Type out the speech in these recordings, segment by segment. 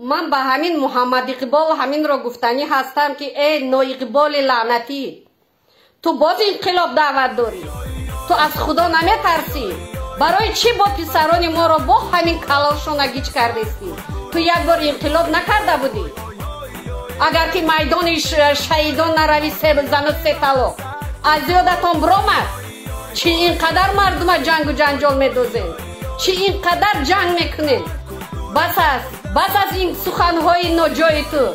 من به همین محمد اقبال همین را گفتنی هستم که ای نو اقبال لعنتی، تو باز انقلاب دعوت داری؟ تو از خدا نمیترسی؟ برای چی با پسران ما را با همین کلاشون گیج کردستی؟ تو یک بار انقلاب نکرده بودی؟ اگر که میدان شهیدان نروی سه زن و سه طلاق از یادتان برآمد؟ چی اینقدر مردم جنگ و جنجال میدوزین؟ چی اینقدر جنگ میکنین؟ بس از این سخنهای ناجای تو،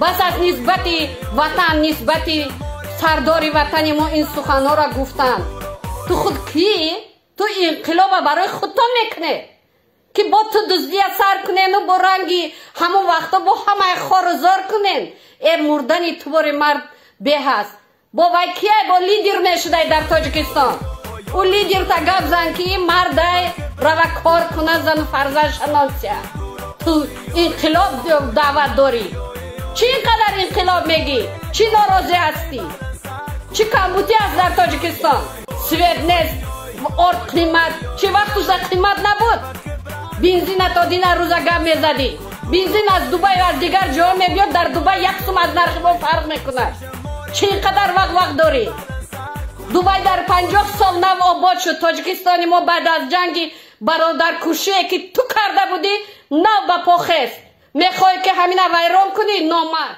بس از نسبت وطن، نسبت سردار وطن ما این سخنها را گفتن. تو خود کی؟ تو انقلاب برای خودتان میکنه که با تو دزدی سر کنین و با رنگی همون وقتا با همه خارزار کنین. ای مردن تو بار مرد به هست. با وی کیه؟ با لیدر میشده در تاجیکستان. او لیدر تا گفت زن که این مرد روا کار کنه زن فرزن شناسیه. تو انقلاب دعوت داری؟ چی اینقدر انقلاب میگی؟ چی ناراضی هستی؟ چی کمبودی هست در تاجیکستان؟ سوید نیست، ارد قیمت، چی وقت روزا قیمت نبود؟ بنزین تا دین روزا گم میزدی. بنزین از دوبای و از دیگر جا میبیاد، در دوبای یک سوم از نرخ با فرق میکنه. چی اینقدر وقت داری؟ دوبای در 50 سال نو آباد شد. تاجیکستان ما بعد از جنگ برادر کشی که تو کرده بودی نو با پا خست. میخوای که همین ویران کنی؟ نامرد.